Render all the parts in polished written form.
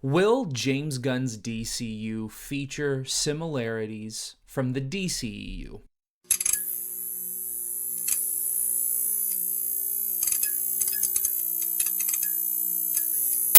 Will James Gunn's DCU feature similarities from the DCEU?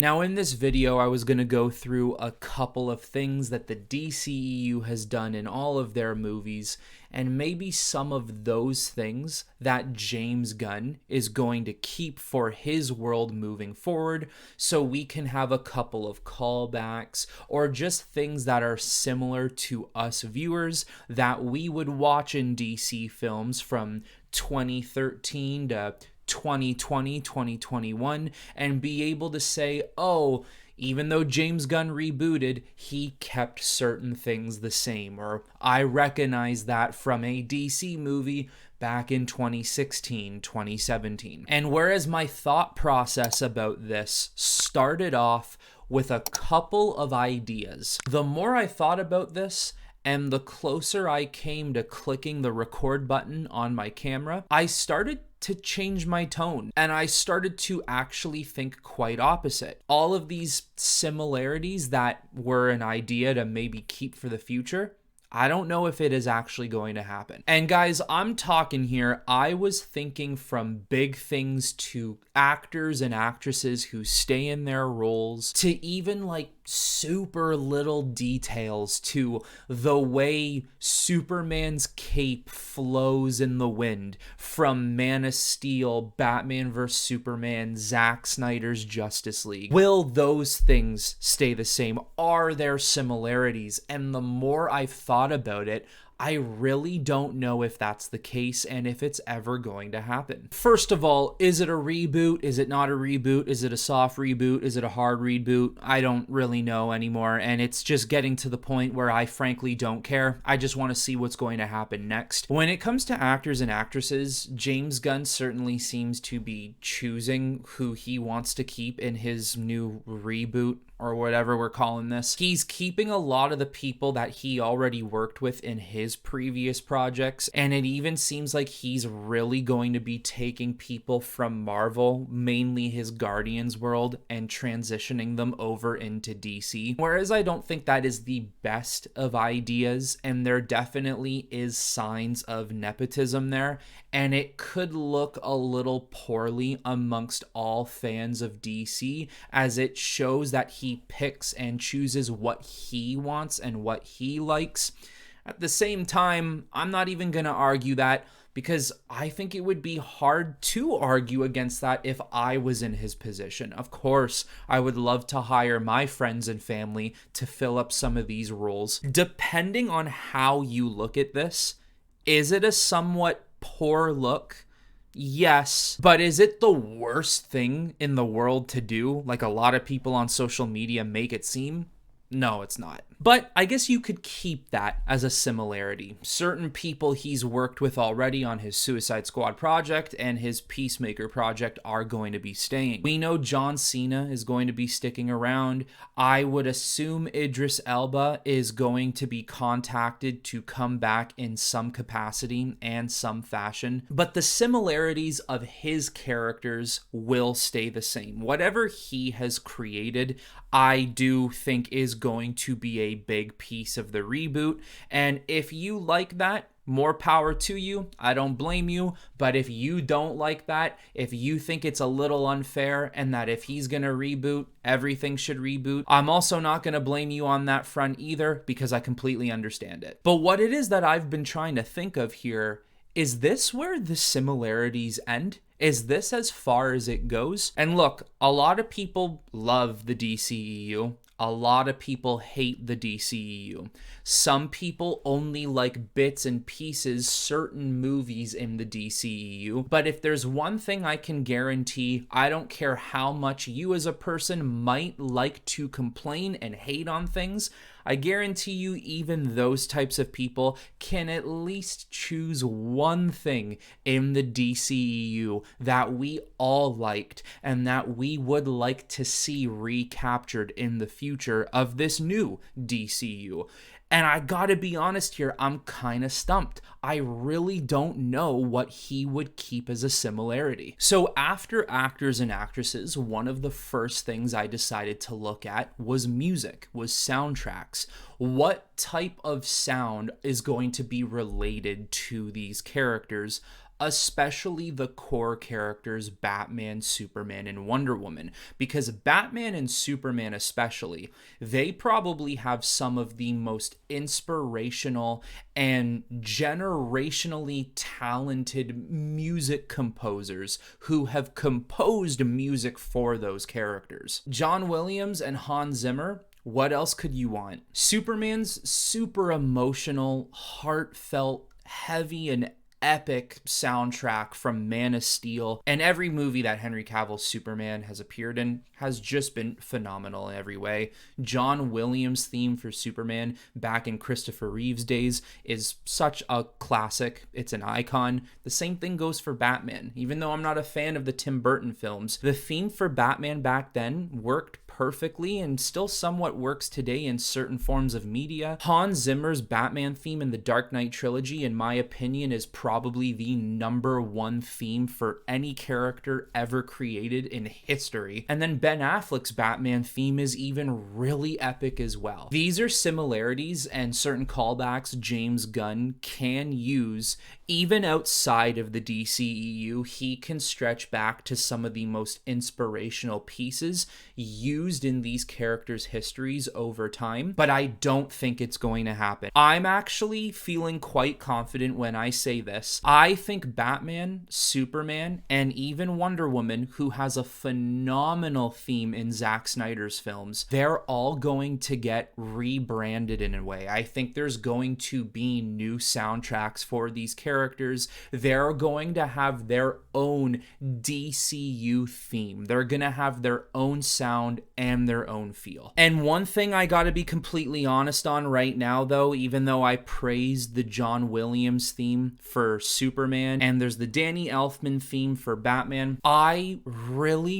Now in this video, I was going to go through a couple of things that the DCEU has done in all of their movies, and maybe some of those things that James Gunn is going to keep for his world moving forward, so we can have a couple of callbacks or just things that are similar to us viewers that we would watch in DC films from 2013 to 2020, 2021, and be able to say, oh, even though James Gunn rebooted, he kept certain things the same, or I recognize that from a DC movie back in 2016, 2017. And whereas my thought process about this started off with a couple of ideas, the more I thought about this, and the closer I came to clicking the record button on my camera, I started to change my tone, and I started to actually think quite opposite. All of these similarities that were an idea to maybe keep for the future, I don't know if it is actually going to happen. And guys, I'm talking here, I was thinking from big things to actors and actresses who stay in their roles, to even like super little details, to the way Superman's cape flows in the wind from Man of Steel, Batman vs. Superman, Zack Snyder's Justice League. Will those things stay the same? Are there similarities? And the more I've thought about it, I really don't know if that's the case and if it's ever going to happen. First of all, is it a reboot? Is it not a reboot? Is it a soft reboot? Is it a hard reboot? I don't really know anymore, and it's just getting to the point where I frankly don't care. I just want to see what's going to happen next. When it comes to actors and actresses, James Gunn certainly seems to be choosing who he wants to keep in his new reboot, or whatever we're calling this. He's keeping a lot of the people that he already worked with in his previous projects, and it even seems like he's really going to be taking people from Marvel, mainly his Guardians world, and transitioning them over into DC. Whereas I don't think that is the best of ideas, and there definitely is signs of nepotism there, and it could look a little poorly amongst all fans of DC, as it shows that he picks and chooses what he wants and what he likes. At the same time, I'm not even going to argue that, because I think it would be hard to argue against that if I was in his position. Of course, I would love to hire my friends and family to fill up some of these roles. Depending on how you look at this, is it a somewhat poor look? Yes, but is it the worst thing in the world to do, like a lot of people on social media make it seem? No, it's not. But I guess you could keep that as a similarity. Certain people he's worked with already on his Suicide Squad project and his Peacemaker project are going to be staying. We know John Cena is going to be sticking around. I would assume Idris Elba is going to be contacted to come back in some capacity and some fashion. But the similarities of his characters will stay the same. Whatever he has created, I do think is going to be a big piece of the reboot, and if you like that, more power to you. I don't blame you, but if you don't like that, if you think it's a little unfair and that if he's gonna reboot, everything should reboot, I'm also not gonna blame you on that front either, because I completely understand it. But what it is that I've been trying to think of here, is this where the similarities end? Is this as far as it goes? And look, a lot of people love the DCEU. A lot of people hate the DCEU. Some people only like bits and pieces, certain movies in the DCEU. But if there's one thing I can guarantee, I don't care how much you as a person might like to complain and hate on things, I guarantee you even those types of people can at least choose one thing in the DCEU that we all liked and that we would like to see recaptured in the future. future of this new DCU. And I gotta be honest here, I'm kind of stumped. I really don't know what he would keep as a similarity. So after actors and actresses, one of the first things I decided to look at was music, was soundtracks. What type of sound is going to be related to these characters, especially the core characters Batman, Superman, and Wonder Woman? Because Batman and Superman especially, they probably have some of the most inspirational and generationally talented music composers who have composed music for those characters. John Williams and Hans Zimmer, what else could you want? Superman's super emotional, heartfelt, heavy, and epic soundtrack from Man of Steel, and every movie that Henry Cavill's Superman has appeared in has just been phenomenal in every way. John Williams' theme for Superman back in Christopher Reeve's days is such a classic. It's an icon. The same thing goes for Batman. Even though I'm not a fan of the Tim Burton films, the theme for Batman back then worked perfectly and still somewhat works today in certain forms of media. Hans Zimmer's Batman theme in the Dark Knight trilogy, in my opinion, is probably the #1 theme for any character ever created in history. And then Ben Affleck's Batman theme is even really epic as well. These are similarities and certain callbacks James Gunn can use even outside of the DCEU. He can stretch back to some of the most inspirational pieces used in these characters' histories over time, but I don't think it's going to happen. I'm actually feeling quite confident when I say this. I think Batman, Superman, and even Wonder Woman, who has a phenomenal theme in Zack Snyder's films, they're all going to get rebranded in a way. I think there's going to be new soundtracks for these characters. They're going to have their own DCU theme. They're going to have their own sound and their own feel. And one thing I gotta be completely honest on right now, though, even though I praised the John Williams theme for Superman and there's the Danny Elfman theme for Batman, I really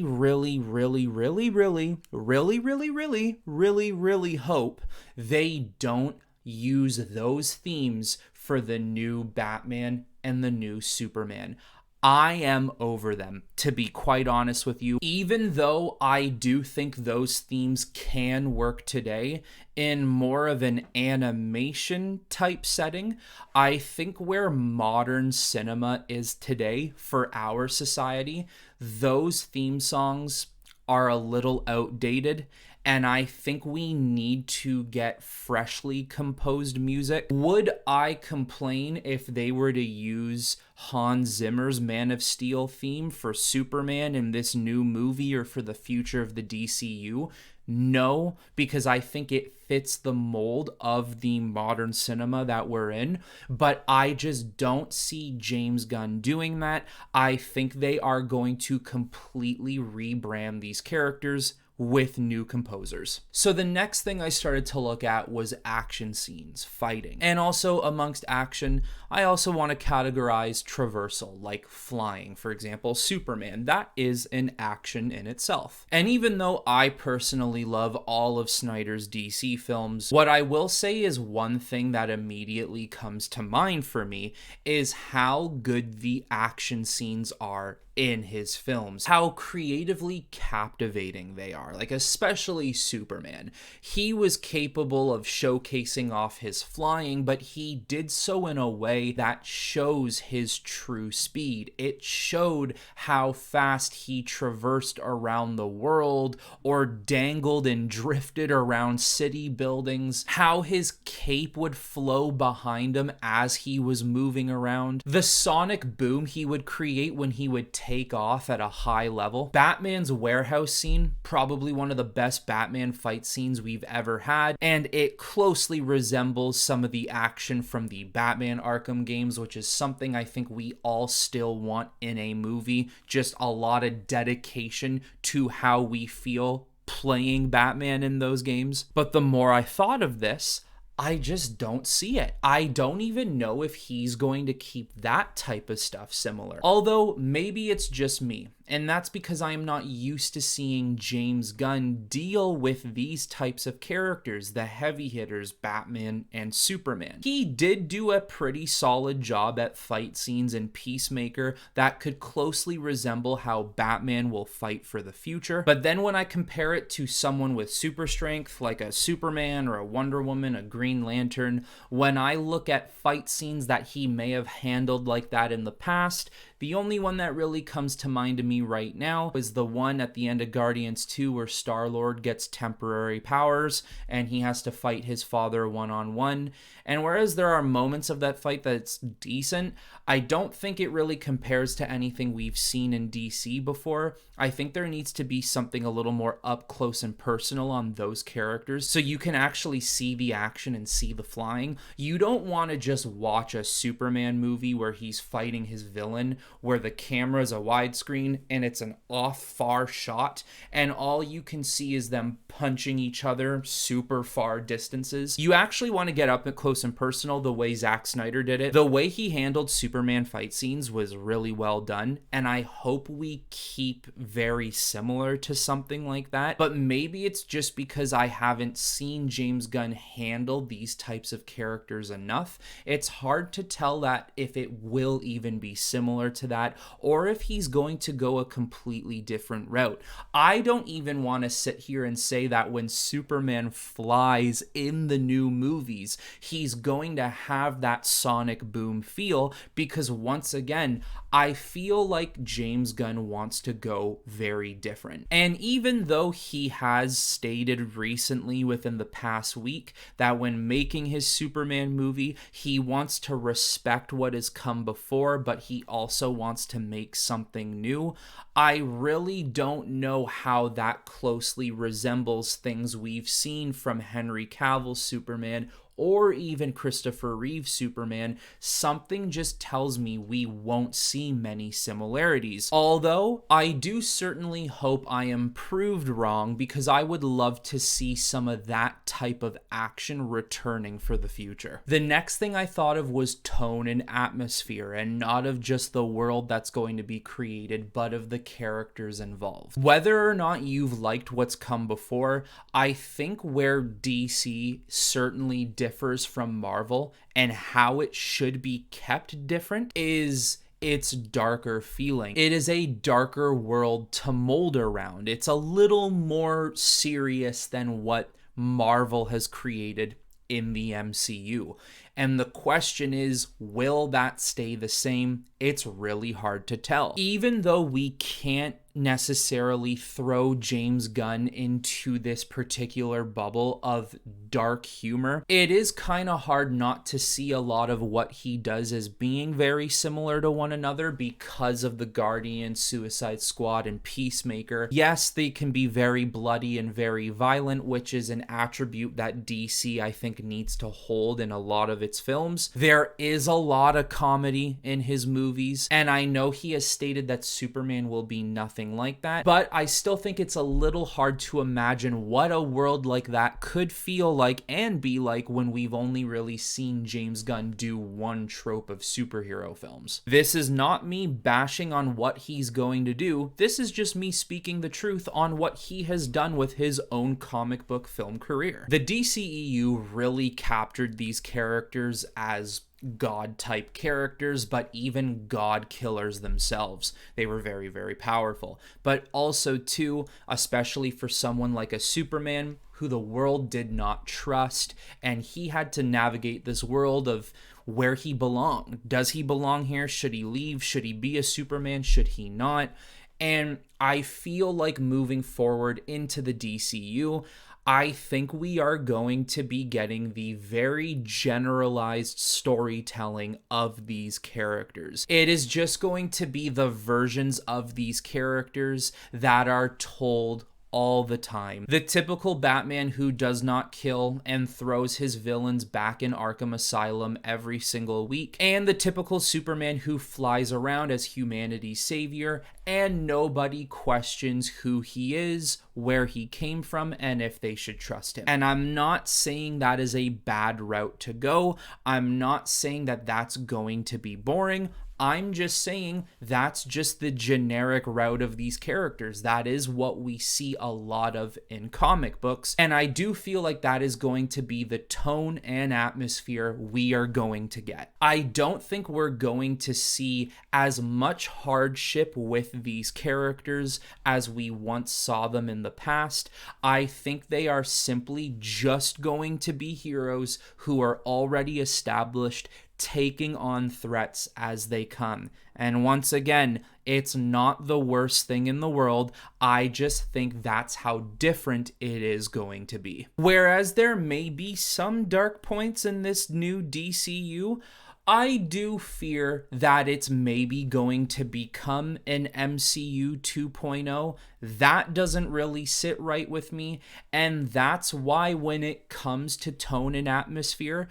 hope they don't use those themes for the new Batman and the new Superman. I am over them, to be quite honest with you. Even though I do think those themes can work today in more of an animation type setting, I think where modern cinema is today for our society, those theme songs are a little outdated. And I think we need to get freshly composed music. Would I complain if they were to use Hans Zimmer's Man of Steel theme for Superman in this new movie or for the future of the DCU? No, because I think it fits the mold of the modern cinema that we're in, but I just don't see James Gunn doing that. I think they are going to completely rebrand these characters with new composers. So the next thing I started to look at was action scenes, fighting. And also amongst action, I also want to categorize traversal, like flying. For example, Superman, that is an action in itself. And even though I personally love all of Snyder's DC films, what I will say is one thing that immediately comes to mind for me is how good the action scenes are in his films, how creatively captivating they are, like especially Superman. He was capable of showcasing off his flying, but he did so in a way that shows his true speed. It showed how fast he traversed around the world or dangled and drifted around city buildings, how his cape would flow behind him as he was moving around, the sonic boom he would create when he would take off at a high level. Batman's warehouse scene, probably one of the best Batman fight scenes we've ever had, and it closely resembles some of the action from the Batman Arkham games, which is something I think we all still want in a movie. Just a lot of dedication to how we feel playing Batman in those games. But the more I thought of this, I just don't see it. I don't even know if he's going to keep that type of stuff similar. Although maybe it's just me. And that's because I am not used to seeing James Gunn deal with these types of characters, the heavy hitters, Batman and Superman. He did do a pretty solid job at fight scenes in Peacemaker that could closely resemble how Batman will fight for the future. But then when I compare it to someone with super strength like a Superman or a Wonder Woman, a Green Lantern, when I look at fight scenes that he may have handled like that in the past, the only one that really comes to mind to me right now is the one at the end of Guardians 2 where Star-Lord gets temporary powers and he has to fight his father one-on-one. And whereas there are moments of that fight that's decent, I don't think it really compares to anything we've seen in DC before. I think there needs to be something a little more up close and personal on those characters so you can actually see the action and see the flying. You don't want to just watch a Superman movie where he's fighting his villain, where the camera is a widescreen and it's an off far shot and all you can see is them punching each other super far distances. You actually want to get up close and personal the way Zack Snyder did it. The way he handled Superman fight scenes was really well done, and I hope we keep very similar to something like that. But maybe it's just because I haven't seen James Gunn handle these types of characters enough. It's hard to tell that if it will even be similar to that or if he's going to go a completely different route. I don't even want to sit here and say that when Superman flies in the new movies, he's going to have that sonic boom feel, because once again, I feel like James Gunn wants to go very different. And even though he has stated recently within the past week that when making his Superman movie, he wants to respect what has come before, but he also wants to make something new, I really don't know how that closely resembles things we've seen from Henry Cavill's Superman or even Christopher Reeve's Superman. Something just tells me we won't see many similarities. Although, I do certainly hope I am proved wrong, because I would love to see some of that type of action returning for the future. The next thing I thought of was tone and atmosphere, and not of just the world that's going to be created, but of the characters involved. Whether or not you've liked what's come before, I think where DC certainly differs from Marvel and how it should be kept different is its darker feeling. It is a darker world to mold around. It's a little more serious than what Marvel has created in the MCU. And the question is, will that stay the same? It's really hard to tell. Even though we can't necessarily throw James Gunn into this particular bubble of dark humor, it is kind of hard not to see a lot of what he does as being very similar to one another because of the Guardian, Suicide Squad, and Peacemaker. Yes, they can be very bloody and very violent, which is an attribute that DC, I think, needs to hold in a lot of its films. There is a lot of comedy in his movies, and I know he has stated that Superman will be nothing like that, but I still think it's a little hard to imagine what a world like that could feel like and be like when we've only really seen James Gunn do one trope of superhero films. This is not me bashing on what he's going to do. This is just me speaking the truth on what he has done with his own comic book film career. The DCEU really captured these characters as God-type characters, but even God killers themselves. They were very, very powerful. But also, too, especially for someone like a Superman, who the world did not trust, and he had to navigate this world of where he belonged. Does he belong here? Should he leave? Should he be a Superman? Should he not? And I feel like moving forward into the DCU, I think we are going to be getting the very generalized storytelling of these characters. It is just going to be the versions of these characters that are told all the time. The typical Batman who does not kill and throws his villains back in Arkham Asylum every single week, and the typical Superman who flies around as humanity's savior and nobody questions who he is, where he came from, and if they should trust him. And I'm not saying that is a bad route to go. I'm not saying that that's going to be boring. I'm just saying that's just the generic route of these characters. That is what we see a lot of in comic books, and I do feel like that is going to be the tone and atmosphere we are going to get. I don't think we're going to see as much hardship with these characters as we once saw them in the past. I think they are simply just going to be heroes who are already established, taking on threats as they come. And once again, it's not the worst thing in the world. I just think that's how different it is going to be. Whereas there may be some dark points in this new DCU, I do fear that it's maybe going to become an MCU 2.0. That doesn't really sit right with me, and that's why when it comes to tone and atmosphere,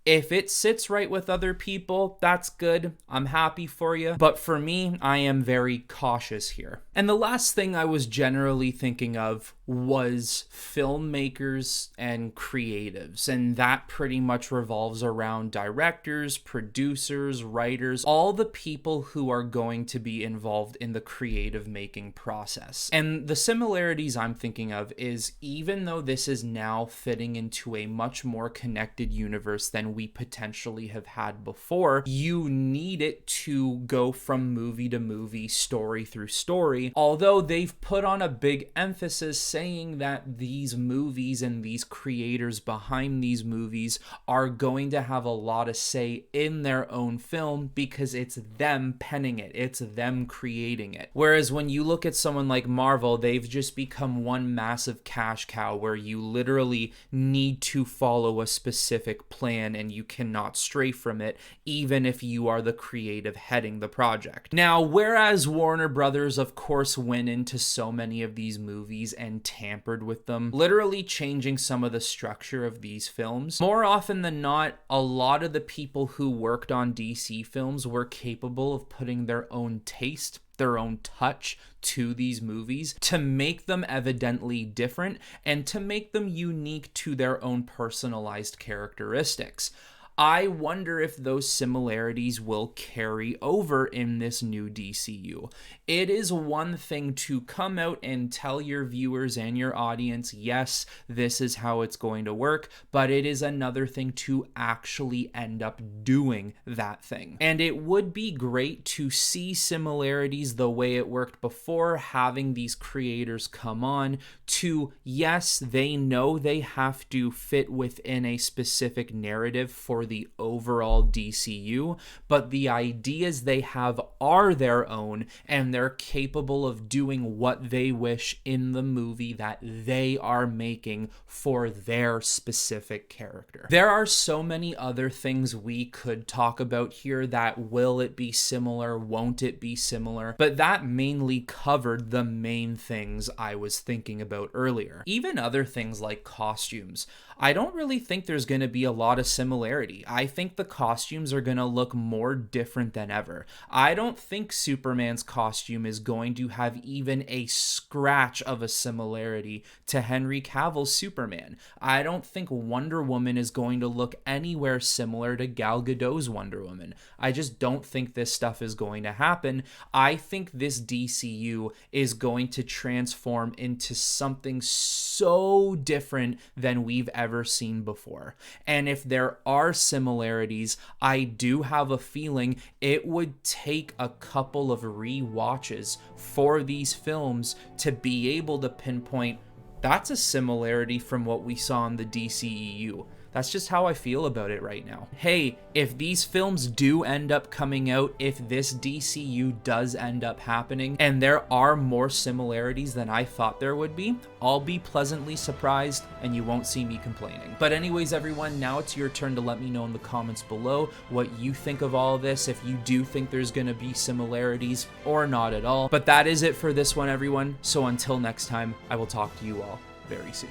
if it sits right with other people, that's good. I'm happy for you. But for me, I am very cautious here. And the last thing I was generally thinking of was filmmakers and creatives. And that pretty much revolves around directors, producers, writers, all the people who are going to be involved in the creative making process. And the similarities I'm thinking of is, even though this is now fitting into a much more connected universe than we potentially have had before, you need it to go from movie to movie, story through story, although they've put on a big emphasis saying that these movies and these creators behind these movies are going to have a lot of say in their own film because it's them penning it, it's them creating it. Whereas when you look at someone like Marvel, they've just become one massive cash cow where you literally need to follow a specific plan and you cannot stray from it, even if you are the creative heading the project. Now, whereas Warner Brothers, of course, went into so many of these movies and tampered with them, literally changing some of the structure of these films, more often than not, a lot of the people who worked on DC films were capable of putting their own taste, their own touch to these movies to make them evidently different and to make them unique to their own personalized characteristics. I wonder if those similarities will carry over in this new DCU. It is one thing to come out and tell your viewers and your audience, yes, this is how it's going to work, but it is another thing to actually end up doing that thing. And it would be great to see similarities the way it worked before, having these creators come on to, yes, they know they have to fit within a specific narrative for the overall DCU, but the ideas they have are their own, and they're capable of doing what they wish in the movie that they are making for their specific character. There are so many other things we could talk about here that will it be similar, won't it be similar, but that mainly covered the main things I was thinking about earlier. Even other things like costumes. I don't really think there's going to be a lot of similarity. I think the costumes are going to look more different than ever. I don't think Superman's costume is going to have even a scratch of a similarity to Henry Cavill's Superman. I don't think Wonder Woman is going to look anywhere similar to Gal Gadot's Wonder Woman. I just don't think this stuff is going to happen. I think this DCU is going to transform into something so different than we've ever seen before. And if there are similarities, I do have a feeling it would take a couple of re-watches for these films to be able to pinpoint that's a similarity from what we saw in the DCEU. That's just how I feel about it right now. Hey, if these films do end up coming out, if this DCU does end up happening, and there are more similarities than I thought there would be, I'll be pleasantly surprised and you won't see me complaining. But anyways, everyone, now it's your turn to let me know in the comments below what you think of all of this, if you do think there's gonna be similarities or not at all. But that is it for this one, everyone. So until next time, I will talk to you all very soon.